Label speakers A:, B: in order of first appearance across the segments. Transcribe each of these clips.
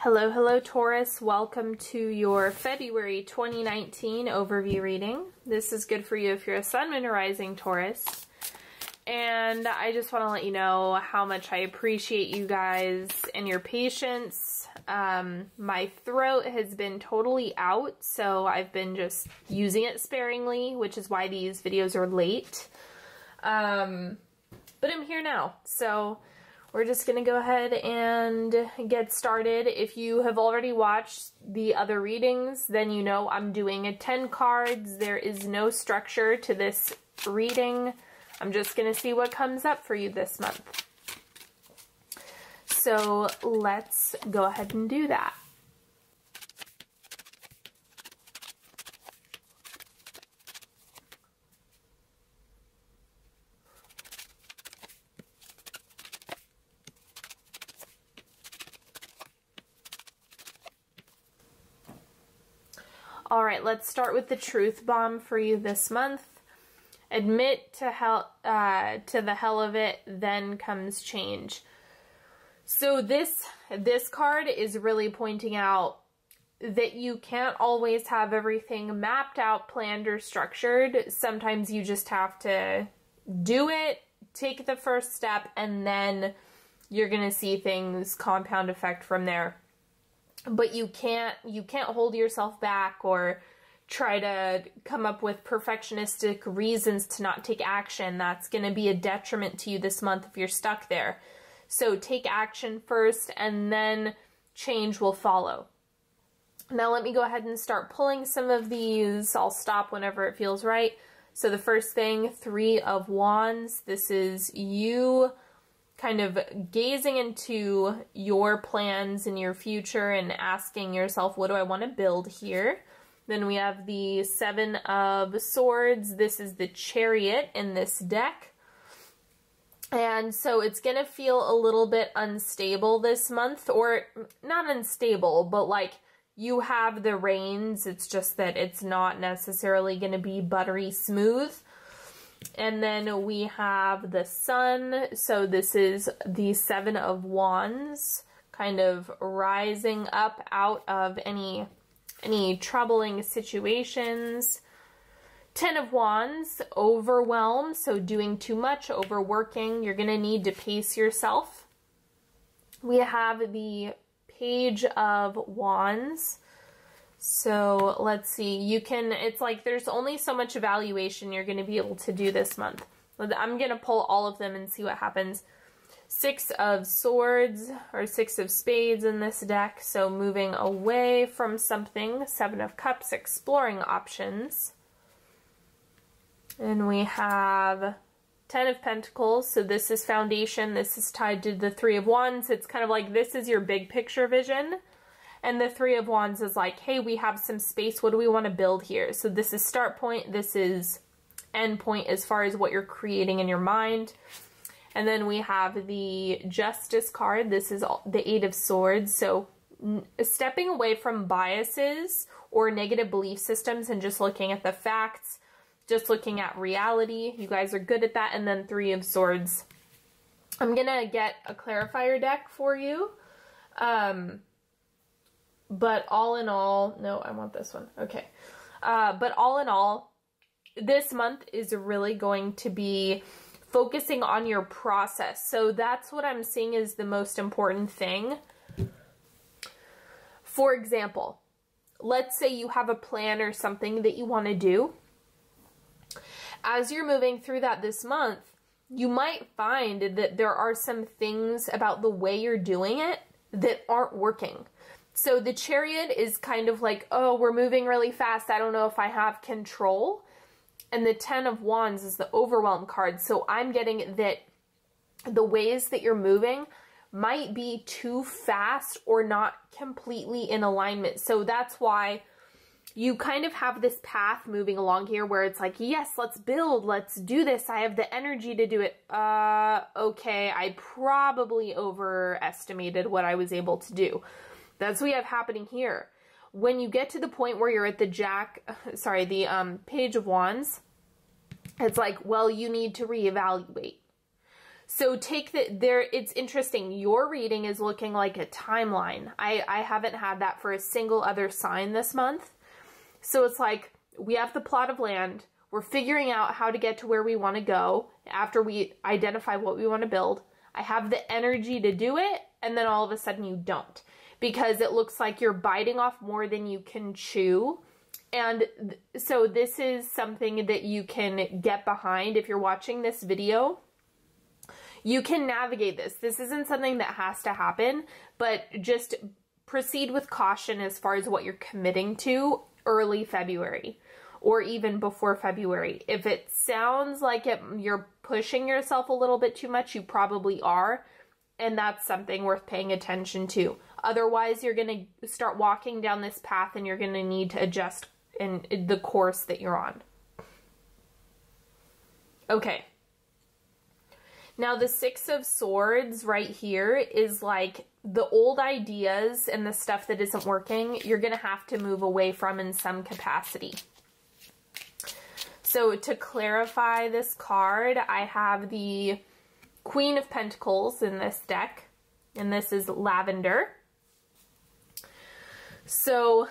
A: Hello, hello Taurus. Welcome to your February 2019 overview reading. This is good for you if you're a Sun, Moon, or Rising Taurus. And I just want to let you know how much I appreciate you guys and your patience. My throat has been totally out, so I've been just using it sparingly, which is why these videos are late. But I'm here now, so we're just going to go ahead and get started. If you have already watched the other readings, then you know I'm doing a 10 cards. There is no structure to this reading. I'm just going to see what comes up for you this month. So let's go ahead and do that. All right, let's start with the truth bomb for you this month. Admit to the hell of it, then comes change. So this card is really pointing out that you can't always have everything mapped out, planned, or structured. Sometimes you just have to do it, take the first step, and then you're gonna see things compound effect from there. But you can't hold yourself back or try to come up with perfectionistic reasons to not take action. That's going to be a detriment to you this month if you're stuck there. So take action first and then change will follow. Now let me go ahead and start pulling some of these. I'll stop whenever it feels right. So the first thing, 3 of Wands. This is you kind of gazing into your plans in your future and asking yourself, what do I want to build here? Then we have the 7 of Swords. This is the Chariot in this deck. And so it's going to feel a little bit unstable this month, or not unstable, but like you have the reins. It's just that it's not necessarily going to be buttery smooth. And then we have the Sun. So this is the 7 of Wands, kind of rising up out of any troubling situations. 10 of Wands, overwhelm. So doing too much, overworking. You're going to need to pace yourself. We have the Page of Wands. So let's see, it's like there's only so much evaluation you're going to be able to do this month. I'm going to pull all of them and see what happens. 6 of Swords, or 6 of Spades in this deck. So moving away from something. 7 of Cups, exploring options. And we have 10 of Pentacles. So this is foundation. This is tied to the 3 of Wands. It's kind of like this is your big picture vision. And the 3 of Wands is like, hey, we have some space. What do we want to build here? So this is start point. This is end point as far as what you're creating in your mind. And then we have the Justice card. This is the 8 of Swords. So stepping away from biases or negative belief systems and just looking at the facts, just looking at reality. You guys are good at that. And then 3 of Swords. I'm going to get a clarifier deck for you. But all in all, no, I want this one. Okay. But all in all, this month is really going to be focusing on your process. So that's what I'm seeing is the most important thing. For example, let's say you have a plan or something that you want to do. As you're moving through that this month, you might find that there are some things about the way you're doing it that aren't working. So the Chariot is kind of like, oh, we're moving really fast. I don't know if I have control. And the 10 of Wands is the overwhelm card. So I'm getting that the ways that you're moving might be too fast or not completely in alignment. So that's why you kind of have this path moving along here where it's like, yes, let's build, let's do this. I have the energy to do it. Okay, I probably overestimated what I was able to do. That's what we have happening here. When you get to the point where you're at the Page of Wands, it's like, well, you need to reevaluate. So take it's interesting. Your reading is looking like a timeline. I haven't had that for a single other sign this month. So it's like, we have the plot of land. We're figuring out how to get to where we want to go after we identify what we want to build. I have the energy to do it, and then all of a sudden you don't. Because it looks like you're biting off more than you can chew. And so this is something that you can get behind if you're watching this video. You can navigate this. This isn't something that has to happen, but just proceed with caution as far as what you're committing to early February or even before February. If it sounds like you're pushing yourself a little bit too much, you probably are, and that's something worth paying attention to. Otherwise, you're going to start walking down this path and you're going to need to adjust in the course that you're on. Okay. Now, the Six of Swords right here is like the old ideas and the stuff that isn't working, you're going to have to move away from in some capacity. So to clarify this card, I have the Queen of Pentacles in this deck, and this is lavender. So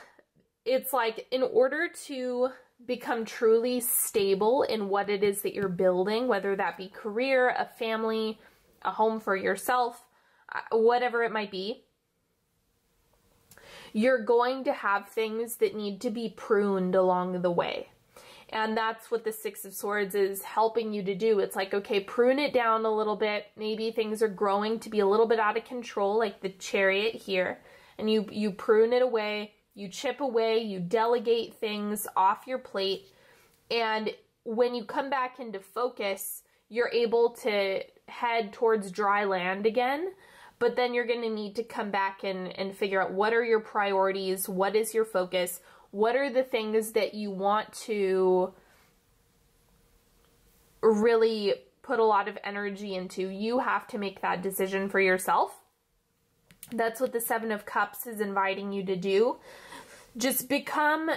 A: it's like, in order to become truly stable in what it is that you're building, whether that be career, a family, a home for yourself, whatever it might be, you're going to have things that need to be pruned along the way. And that's what the Six of Swords is helping you to do. It's like, okay, prune it down a little bit. Maybe things are growing to be a little bit out of control, like the Chariot here. And you prune it away, you chip away, you delegate things off your plate. And when you come back into focus, you're able to head towards dry land again. But then you're going to need to come back and figure out, what are your priorities? What is your focus? What are the things that you want to really put a lot of energy into? You have to make that decision for yourself. That's what the Seven of Cups is inviting you to do. Just become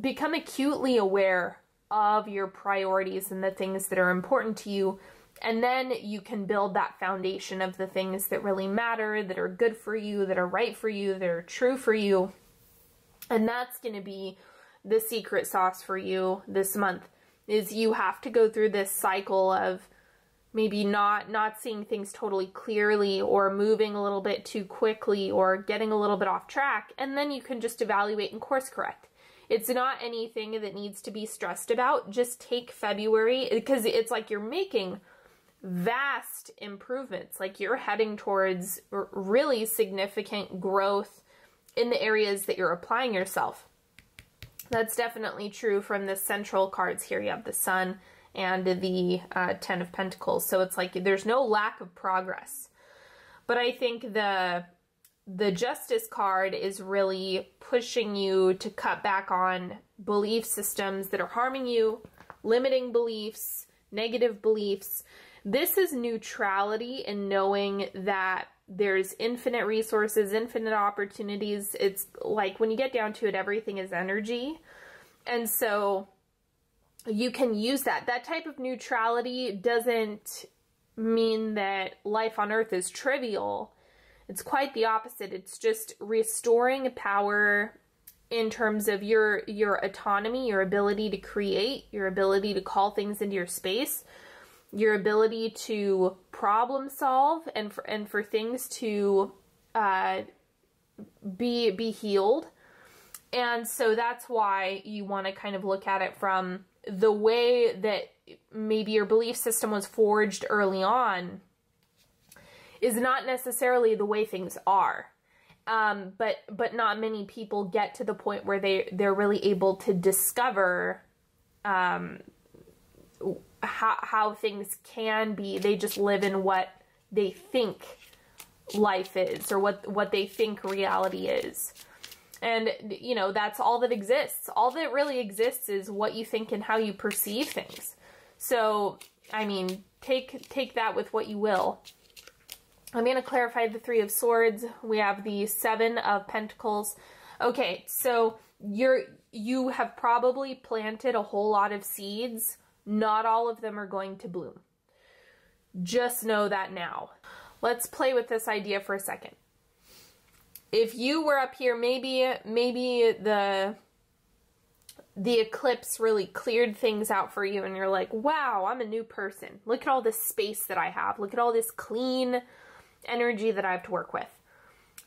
A: acutely aware of your priorities and the things that are important to you. And then you can build that foundation of the things that really matter, that are good for you, that are right for you, that are true for you. And that's going to be the secret sauce for you this month, is you have to go through this cycle of maybe not seeing things totally clearly, or moving a little bit too quickly, or getting a little bit off track. And then you can just evaluate and course correct. It's not anything that needs to be stressed about. Just take February, because it's like you're making vast improvements. Like you're heading towards really significant growth in the areas that you're applying yourself. That's definitely true from the central cards here. You have the Sun and the Ten of Pentacles. So it's like there's no lack of progress. But I think the Justice card is really pushing you to cut back on belief systems that are harming you, limiting beliefs, negative beliefs. This is neutrality and knowing that there's infinite resources, infinite opportunities. It's like, when you get down to it, everything is energy. And so you can use that. That type of neutrality doesn't mean that life on Earth is trivial. It's quite the opposite. It's just restoring power in terms of your autonomy, your ability to create, your ability to call things into your space, your ability to problem solve, and for things to be healed. And so that's why you want to kind of look at it from the way that maybe your belief system was forged early on is not necessarily the way things are. But not many people get to the point where they're really able to discover how things can be. They just live in what they think life is, or what they think reality is. And, you know, that's all that exists. All that really exists is what you think and how you perceive things. So, I mean, take that with what you will. I'm going to clarify the Three of Swords. We have the Seven of Pentacles. Okay, so you have probably planted a whole lot of seeds. Not all of them are going to bloom. Just know that now. Let's play with this idea for a second. If you were up here, maybe the eclipse really cleared things out for you and you're like, wow, I'm a new person. Look at all this space that I have. Look at all this clean energy that I have to work with.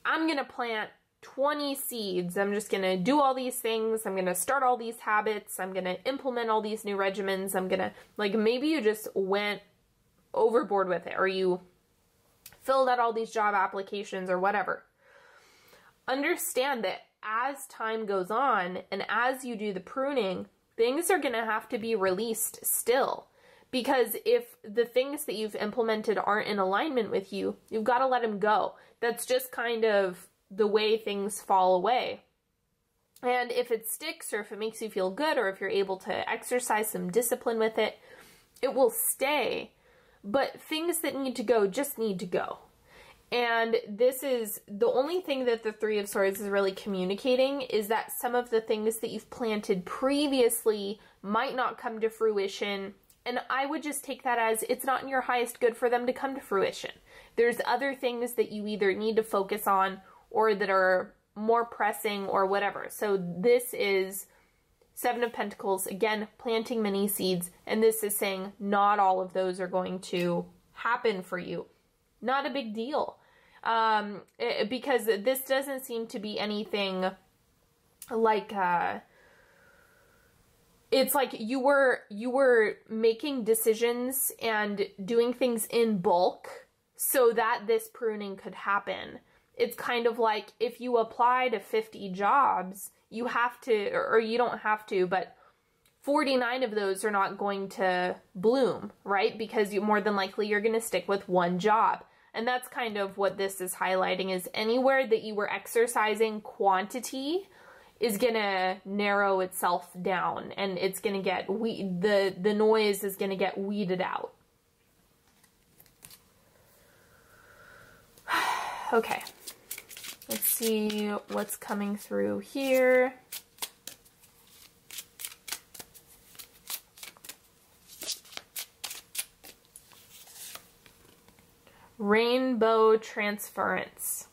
A: I'm going to plant 20 seeds. I'm just going to do all these things. I'm going to start all these habits. I'm going to implement all these new regimens. I'm going to, like, maybe you just went overboard with it, or you filled out all these job applications or whatever. Understand that as time goes on and as you do the pruning, things are going to have to be released still. Because if the things that you've implemented aren't in alignment with you, you've got to let them go. That's just kind of the way things fall away. And if it sticks, or if it makes you feel good, or if you're able to exercise some discipline with it, it will stay. But things that need to go just need to go. And this is the only thing that the Three of Swords is really communicating, is that some of the things that you've planted previously might not come to fruition. And I would just take that as it's not in your highest good for them to come to fruition. There's other things that you either need to focus on or that are more pressing or whatever. So this is Seven of Pentacles, again, planting many seeds. And this is saying not all of those are going to happen for you. Not a big deal. Because this doesn't seem to be anything like, it's like you were making decisions and doing things in bulk so that this pruning could happen. It's kind of like if you apply to 50 jobs, you have to, or you don't have to, but 49 of those are not going to bloom, right? Because you more than likely you're going to stick with one job. And that's kind of what this is highlighting, is anywhere that you were exercising quantity is going to narrow itself down, and it's going to get, the noise is going to get weeded out. Okay, let's see what's coming through here. Rainbow transference.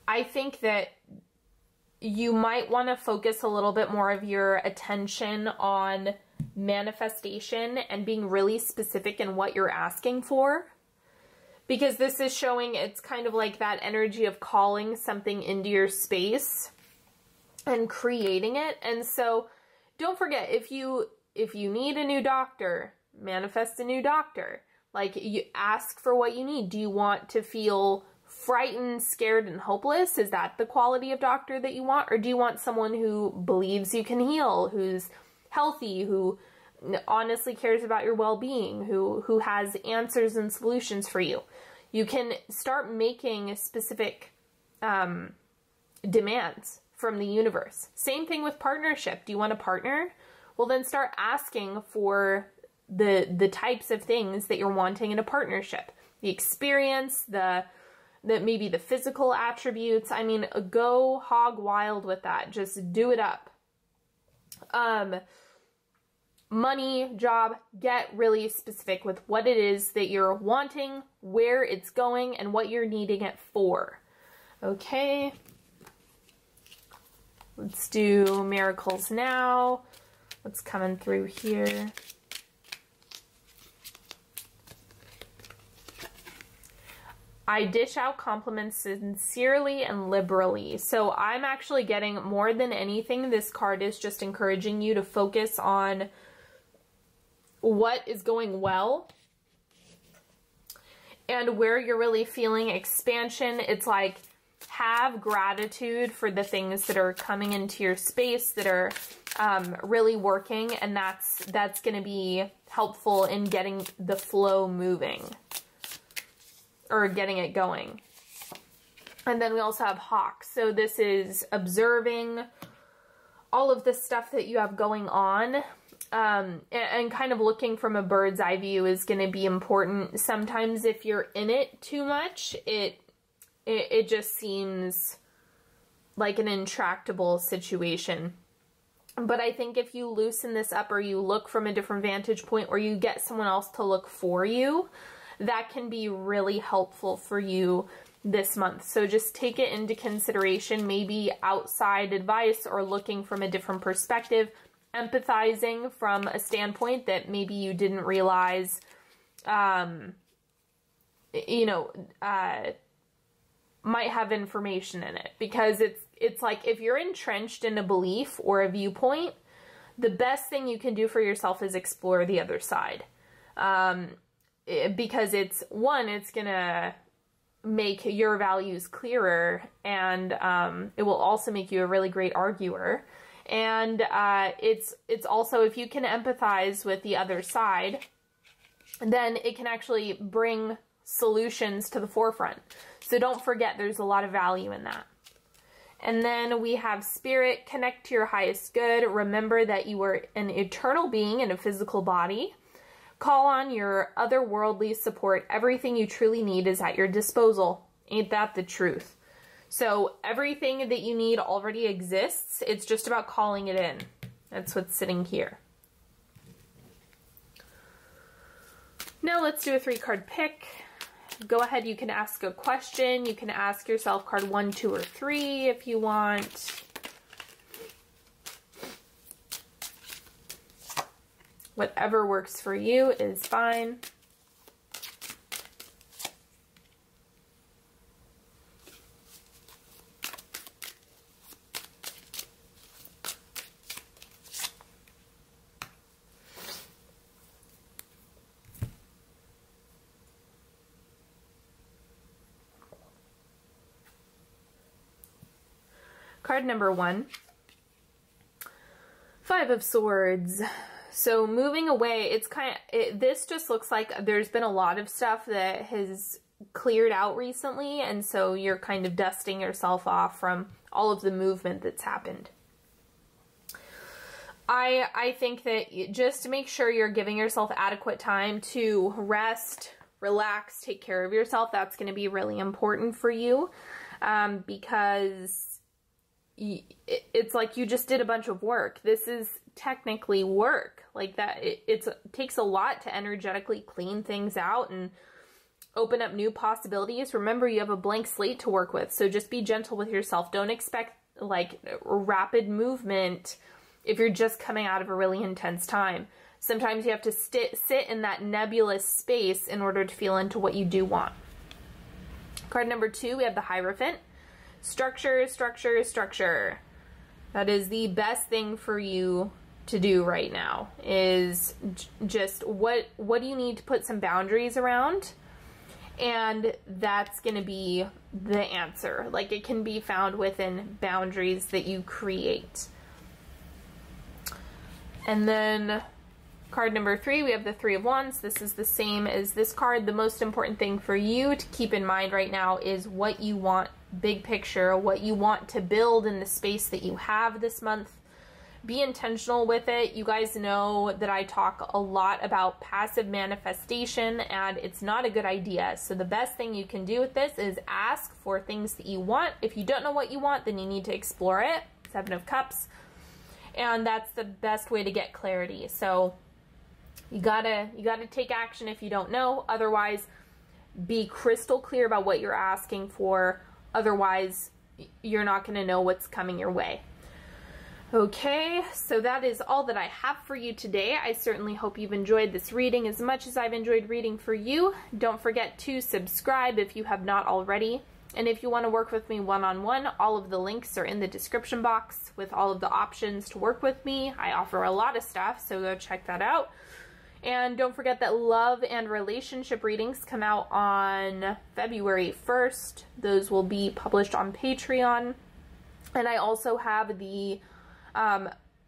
A: I think that you might want to focus a little bit more of your attention on manifestation and being really specific in what you're asking for. Because this is showing it's kind of like that energy of calling something into your space and creating it. And so don't forget, if you need a new doctor, manifest a new doctor. Like, you ask for what you need. Do you want to feel frightened, scared, and hopeless? Is that the quality of doctor that you want? Or do you want someone who believes you can heal, who's healthy, who honestly cares about your well-being, who has answers and solutions for you? You can start making specific demands from the universe. Same thing with partnership. Do you want a partner? Well, then start asking for the types of things that you're wanting in a partnership. The experience, maybe the physical attributes. I mean, go hog wild with that. Just do it up. Money, job, get really specific with what it is that you're wanting, where it's going, and what you're needing it for. Okay. Let's do miracles now. What's coming through here? I dish out compliments sincerely and liberally. So I'm actually getting, more than anything, this card is just encouraging you to focus on what is going well and where you're really feeling expansion. It's like, have gratitude for the things that are coming into your space that are really working, and that's going to be helpful in getting the flow moving. Or getting it going. And then we also have hawk. So this is observing all of the stuff that you have going on. And kind of looking from a bird's eye view is going to be important. Sometimes if you're in it too much, it just seems like an intractable situation. But I think if you loosen this up, or you look from a different vantage point, or you get someone else to look for you, that can be really helpful for you this month. So just take it into consideration, maybe outside advice or looking from a different perspective, empathizing from a standpoint that maybe you didn't realize, might have information in it. Because it's like, if you're entrenched in a belief or a viewpoint, the best thing you can do for yourself is explore the other side. Because it's gonna make your values clearer, and it will also make you a really great arguer. And it's also, if you can empathize with the other side, then it can actually bring solutions to the forefront. So don't forget, there's a lot of value in that. And then we have Spirit, connect to your highest good. Remember that you are an eternal being in a physical body. Call on your otherworldly support. Everything you truly need is at your disposal. Ain't that the truth? So everything that you need already exists. It's just about calling it in. That's what's sitting here. Now let's do a 3-card pick. Go ahead, you can ask a question. You can ask yourself card 1, 2, or 3 if you want. Whatever works for you is fine. Card number 1, 5 of Swords. So moving away, it's this just looks like there's been a lot of stuff that has cleared out recently, and so you're kind of dusting yourself off from all of the movement that's happened. I think that just to make sure you're giving yourself adequate time to rest, relax, take care of yourself, that's going to be really important for you, because it's like you just did a bunch of work. This is technically work. Like that, it takes a lot to energetically clean things out and open up new possibilities. Remember, you have a blank slate to work with, so just be gentle with yourself. Don't expect like rapid movement if you're just coming out of a really intense time. Sometimes you have to sit in that nebulous space in order to feel into what you do want. Card number 2, we have the Hierophant. Structure, structure, structure. That is the best thing for you to do right now, is just what do you need to put some boundaries around, and that's going to be the answer. Like, it can be found within boundaries that you create. And then card number 3, we have the 3 of Wands. This is the same as this card. The most important thing for you to keep in mind right now is what you want, big picture, what you want to build in the space that you have this month. Be intentional with it. You guys know that I talk a lot about passive manifestation, and it's not a good idea. So the best thing you can do with this is ask for things that you want. If you don't know what you want, then you need to explore it. 7 of Cups. And that's the best way to get clarity. So you gotta take action if you don't know. Otherwise, be crystal clear about what you're asking for. Otherwise, you're not going to know what's coming your way. Okay, so that is all that I have for you today. I certainly hope you've enjoyed this reading as much as I've enjoyed reading for you. Don't forget to subscribe if you have not already. And if you want to work with me one-on-one, all of the links are in the description box with all of the options to work with me. I offer a lot of stuff, so go check that out. And don't forget that love and relationship readings come out on February 1st. Those will be published on Patreon. And I also have the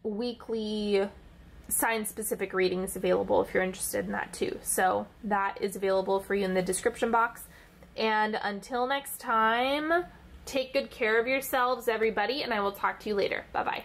A: weekly sign-specific readings available if you're interested in that too. So that is available for you in the description box. And until next time, take good care of yourselves, everybody, and I will talk to you later. Bye-bye.